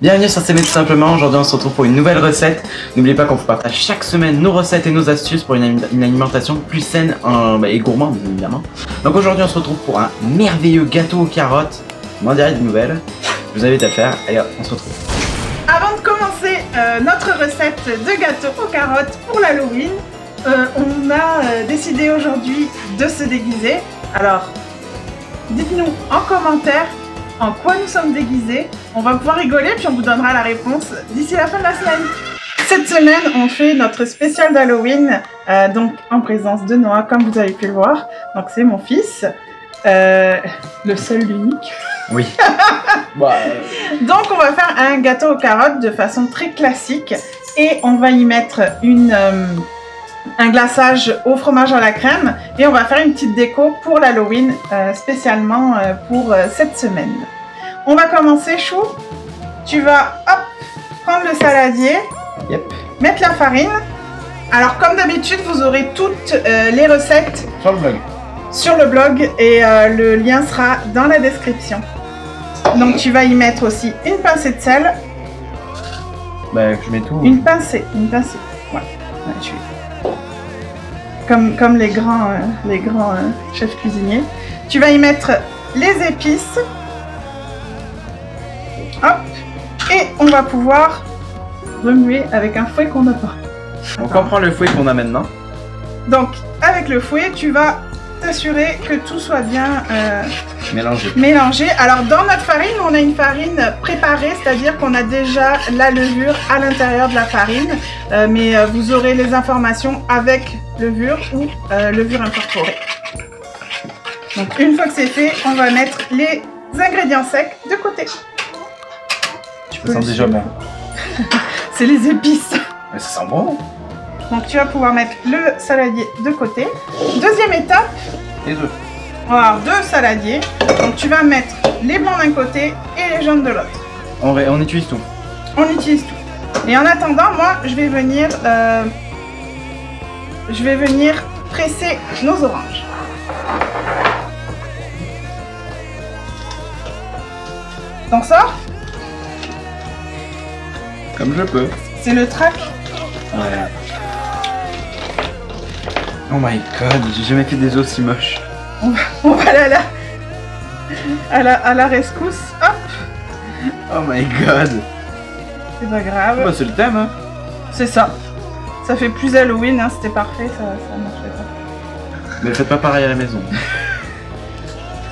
Bienvenue sur CB tout simplement, aujourd'hui on se retrouve pour une nouvelle recette. N'oubliez pas qu'on vous partage chaque semaine nos recettes et nos astuces pour une alimentation plus saine et gourmande évidemment. Donc aujourd'hui on se retrouve pour un merveilleux gâteau aux carottes. Je m'en dirai des nouvelles, je vous invite à le faire, allez hop, on se retrouve. Avant de commencer notre recette de gâteau aux carottes pour l'Halloween, on a décidé aujourd'hui de se déguiser. Alors, dites-nous en commentaire en quoi nous sommes déguisés. On va pouvoir rigoler puis on vous donnera la réponse d'ici la fin de la semaine. Cette semaine, on fait notre spécial d'Halloween, donc en présence de Noah, comme vous avez pu le voir. Donc c'est mon fils, le seul, l'unique. Oui. Donc on va faire un gâteau aux carottes de façon très classique et on va y mettre un glaçage au fromage à la crème et on va faire une petite déco pour l'Halloween, spécialement pour cette semaine. On va commencer, Chou. Tu vas hop, prendre le saladier, Yep. mettre la farine. Alors comme d'habitude, vous aurez toutes les recettes Sur le blog. et le lien sera dans la description. Donc tu vas y mettre aussi une pincée de sel. Bah je mets tout. Une pincée. Voilà. Ouais, comme les grands chefs cuisiniers. Tu vas y mettre les épices. Hop. Et on va pouvoir remuer avec un fouet qu'on n'a pas. On comprend le fouet qu'on a maintenant. Donc avec le fouet, tu vas t'assurer que tout soit bien mélangé. Alors dans notre farine, on a une farine préparée, c'est-à-dire qu'on a déjà la levure à l'intérieur de la farine, mais vous aurez les informations avec levure ou levure incorporée. Donc une fois que c'est fait, on va mettre les ingrédients secs de côté. Ça sent déjà bon. C'est les épices. Mais ça sent bon. Donc tu vas pouvoir mettre le saladier de côté. Deuxième étape. Les œufs. On va avoir deux saladiers. Donc tu vas mettre les blancs d'un côté et les jaunes de l'autre. On utilise tout. On utilise tout. Et en attendant, moi, je vais venir presser nos oranges. T'en sors? Comme je peux. C'est le trac. Ouais. Oh my god, j'ai jamais fait des os si moches. On va aller à la rescousse. Hop. Oh my god. C'est pas grave. Bah, c'est le thème hein. C'est ça. Ça fait plus Halloween, hein, c'était parfait, ça marchait pas. Mais faites pas pareil à la maison.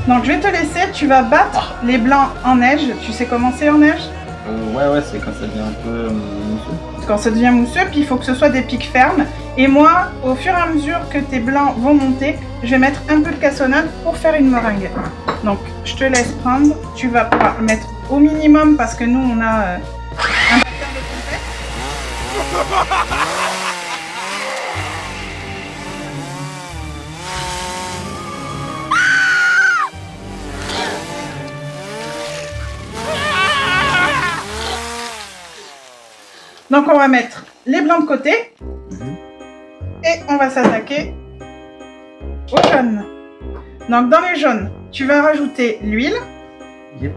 Donc je vais te laisser, tu vas battre les blancs en neige. Tu sais comment c'est en neige? Ouais, c'est quand ça devient un peu mousseux. Quand ça devient mousseux, puis il faut que ce soit des pics fermes. Et moi, au fur et à mesure que tes blancs vont monter, je vais mettre un peu de cassonade pour faire une meringue. Donc je te laisse prendre, tu vas pouvoir le mettre au minimum parce que nous on a un batteur de confetti. Donc on va mettre les blancs de côté et on va s'attaquer aux jaunes. Donc dans les jaunes, tu vas rajouter l'huile. Yep.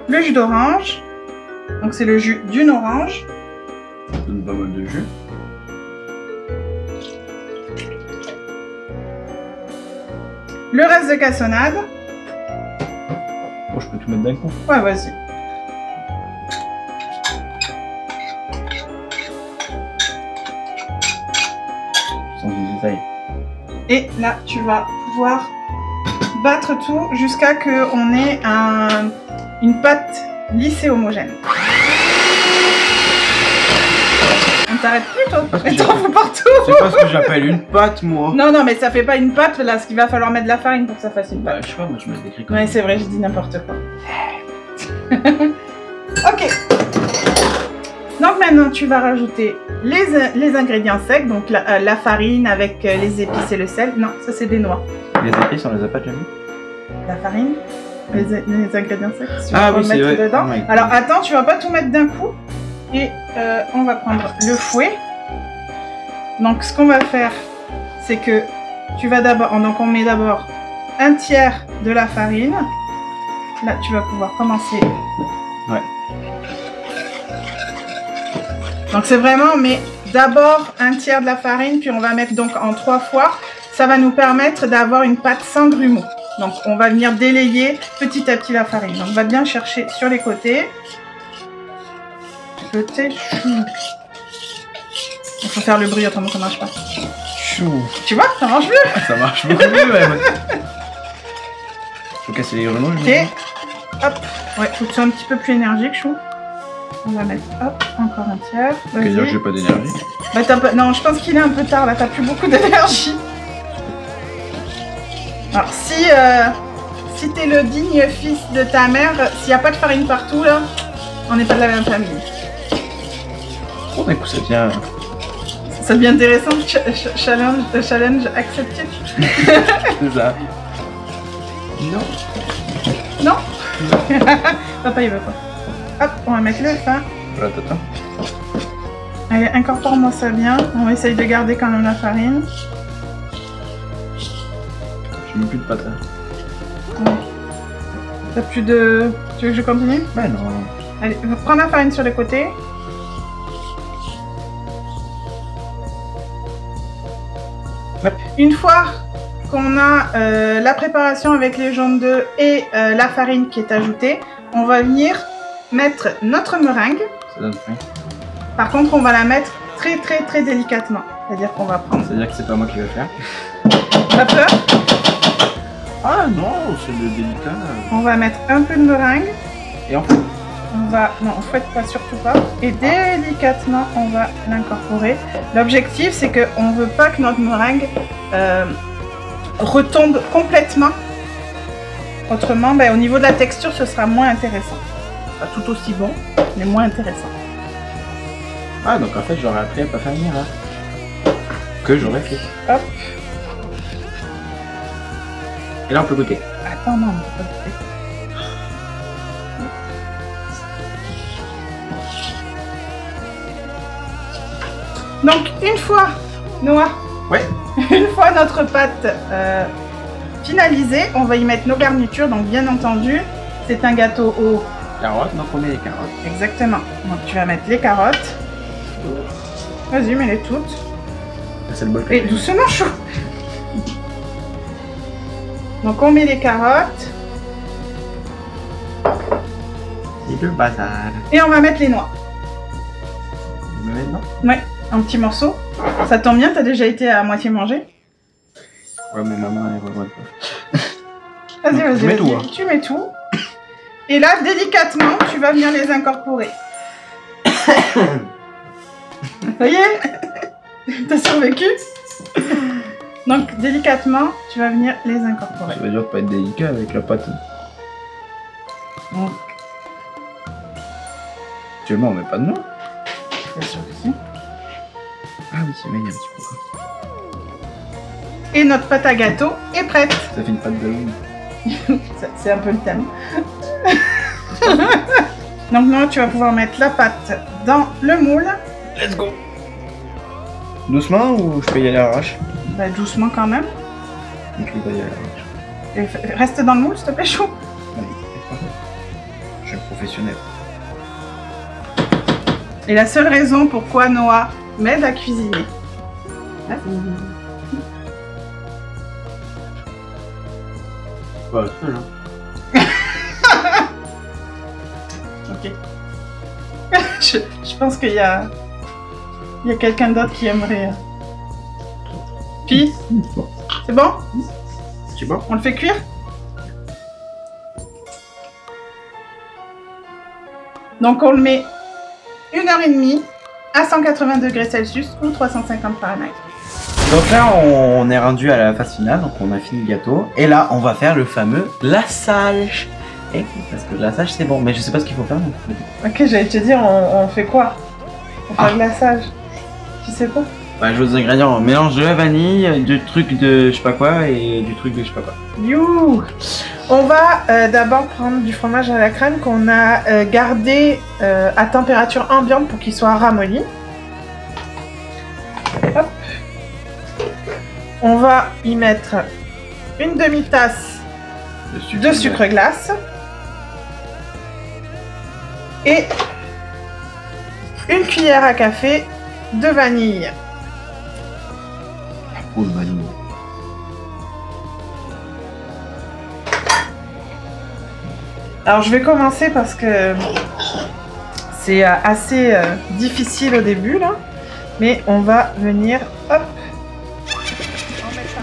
Le jus d'orange. Donc c'est le jus d'une orange. Ça donne pas mal de jus. Le reste de cassonade. Bon, je peux tout mettre d'un coup. Ouais, vas-y. Sans du détail. Et là, tu vas pouvoir battre tout jusqu'à ce qu'on ait une pâte lisse et homogène. On t'arrête plus, toi. Mais t'en fous partout. C'est pas ce que j'appelle une pâte, moi. Non, mais ça fait pas une pâte, là, parce qu'il va falloir mettre de la farine pour que ça fasse une Bah, pâte. je sais pas, moi je me décris comme Ouais, c'est vrai, je dis n'importe quoi. Ok. Donc maintenant, tu vas rajouter les ingrédients secs, donc la farine avec les épices et le sel. Non, ça c'est des noix. les épices, on les a pas déjà mis. La farine, les ingrédients secs, tu Ah vas oui, c'est mettre vrai. dedans. Oh my God. Alors attends, tu vas pas tout mettre d'un coup. Et on va prendre le fouet. Donc ce qu'on va faire, c'est que tu vas d'abord, donc on met d'abord un tiers de la farine. Là, tu vas pouvoir commencer. Ouais. Donc c'est vraiment, mais d'abord un tiers de la farine, puis on va mettre donc en 3 fois. Ça va nous permettre d'avoir une pâte sans grumeaux. Donc on va venir délayer petit à petit la farine. Donc on va bien chercher sur les côtés. Côté chou. Il faut faire le bruit, autrement ça marche pas. Chou. Tu vois, ça marche mieux. Ça marche beaucoup mieux même. Faut casser les grumeaux. Ok. Hop. Ouais, faut que tu sois un petit peu plus énergique, chou. On va mettre, hop, encore un tiers. Ça veut dire que j'ai pas d'énergie. Bah, non, je pense qu'il est un peu tard là, t'as plus beaucoup d'énergie. Alors, si t'es le digne fils de ta mère, s'il n'y a pas de farine partout là, on n'est pas de la même famille. Oh, d'un coup, ça devient. Ça devient intéressant, challenge accepté. C'est ça. Non. Non. Papa, il veut pas. Hop, on va mettre le fin. Voilà, t'attends. Allez, incorpore-moi ça bien. On essaye de garder quand même la farine. J'ai mis plus de pâte. Ouais. T'as plus de... Tu veux que je continue? Bah non. Allez, prends la farine sur les côtés. Hop. Une fois qu'on a la préparation avec les jaunes d'œufs et la farine qui est ajoutée, on va venir mettre notre meringue. Ça donne faim. Par contre, on va la mettre très délicatement. C'est-à-dire qu'on va prendre... C'est-à-dire que c'est pas moi qui vais faire. T'as peur? Ah non, c'est le délicat. On va mettre un peu de meringue. Et en fait, On va... Non, on fouette pas, surtout pas. Et délicatement, on va l'incorporer. L'objectif, c'est qu'on ne veut pas que notre meringue retombe complètement. Autrement, ben, au niveau de la texture, ce sera moins intéressant. Pas tout aussi bon, mais moins intéressant. ah, donc en fait, j'aurais appris à pas faire venir là. Que j'aurais fait. Hop. Et là, on peut goûter. Attends, non, on peut pas goûter. Donc, une fois, Noah, Ouais. une fois notre pâte finalisée, on va y mettre nos garnitures. Donc, bien entendu, c'est un gâteau au... Carottes, donc on met les carottes. Exactement. Donc, tu vas mettre les carottes. Vas-y, mets-les toutes. C'est le bol que Et j'ai. doucement, chaud. Donc, on met les carottes. Et le bazar. Et on va mettre les noix. Je me mets dedans. Ouais, un petit morceau. Ça tombe bien, t'as déjà été à moitié mangé. Ouais, mais maman, elle revoit pas. Vas-y, vas-y, Je mets tout, hein. tu mets tout. Et là, délicatement, tu vas venir les incorporer. Ça y est. T'as survécu. Donc, délicatement, tu vas venir les incorporer. Ça veut dire de pas être délicat avec la pâte. Donc, Actuellement, on met pas de noix. bien sûr que si. Ah oui, c'est bien, il y a un petit peu. Et notre pâte à gâteau est prête. Ça fait une pâte de longue. C'est un peu le thème. Donc, maintenant, tu vas pouvoir mettre la pâte dans le moule. Let's go. Doucement ou je peux y aller à l'arrache? Bah, doucement quand même. Donc je vais y aller à l'arrache. Et reste dans le moule, s'il te plaît, chaud. Je suis professionnel. Et la seule raison pourquoi Noah m'aide à cuisiner. Pas seul, hein. Ok. je pense qu'il y a quelqu'un d'autre qui aimerait. Puis, c'est bon? C'est bon? On le fait cuire? Donc on le met 1h30 à 180 degrés Celsius ou 350 Fahrenheit. Donc là, on est rendu à la phase finale, donc on a fini le gâteau. Et là, on va faire le fameux glaçage. Et parce que le glaçage, c'est bon, mais je sais pas ce qu'il faut faire. Donc... Ok, j'allais te dire, on fait quoi? On fait un glaçage. Tu sais pas? Bah, je veux des ingrédients, on mélange de la vanille, du truc de je sais pas quoi et du truc de je sais pas quoi. You. On va d'abord prendre du fromage à la crème qu'on a gardé à température ambiante pour qu'il soit ramolli. Hop. On va y mettre une demi-tasse de sucre glace. Et une cuillère à café de vanille. Oh, le vanille. Alors je vais commencer parce que c'est assez difficile au début là, mais on va venir, hop, en mettre ça.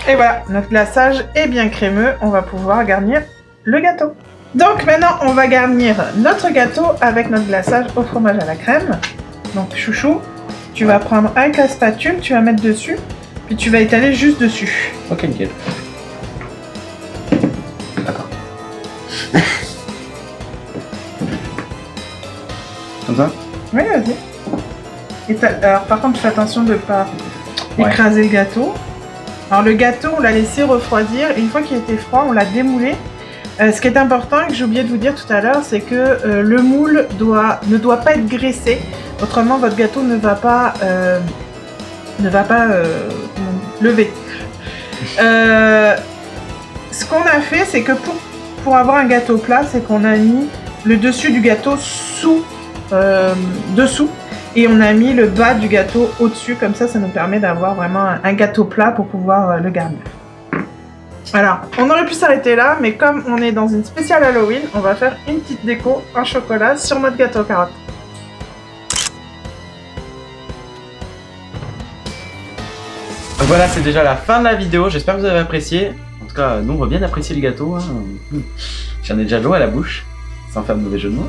Et voilà, notre glaçage est bien crémeux, on va pouvoir garnir le gâteau. Donc maintenant, on va garnir notre gâteau avec notre glaçage au fromage à la crème. Donc chouchou, tu vas prendre avec la spatule, tu vas mettre dessus, puis tu vas étaler juste dessus. Ok, nickel. D'accord. Comme ça? Oui, vas-y. Alors par contre, fais attention de ne pas écraser le gâteau. Alors le gâteau, on l'a laissé refroidir. Une fois qu'il était froid, on l'a démoulé. Ce qui est important et que j'ai oublié de vous dire tout à l'heure, c'est que le moule ne doit pas être graissé. Autrement, votre gâteau ne va pas lever. Ce qu'on a fait, c'est que pour avoir un gâteau plat, c'est qu'on a mis le dessus du gâteau dessous. Et on a mis le bas du gâteau au-dessus. Comme ça, ça nous permet d'avoir vraiment un gâteau plat pour pouvoir le garnir. Alors, on aurait pu s'arrêter là, mais comme on est dans une spéciale Halloween, on va faire une petite déco en chocolat sur notre gâteau aux carottes. Donc voilà, c'est déjà la fin de la vidéo, j'espère que vous avez apprécié. En tout cas, nous on va bien apprécier le gâteau. Hein. J'en ai déjà l'eau à la bouche, sans faire de mauvais jeu de mots.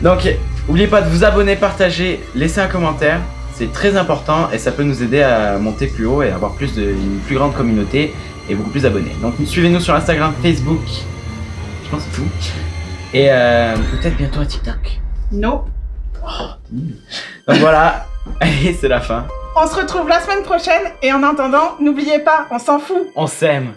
Donc, n'oubliez pas de vous abonner, partager, laisser un commentaire. C'est très important et ça peut nous aider à monter plus haut et avoir une plus grande communauté et beaucoup plus d'abonnés. Donc suivez-nous sur Instagram, Facebook, je pense que c'est tout. Et peut-être bientôt à TikTok. Non. Donc voilà, allez, c'est la fin. On se retrouve la semaine prochaine et en attendant, n'oubliez pas, on s'en fout. On s'aime.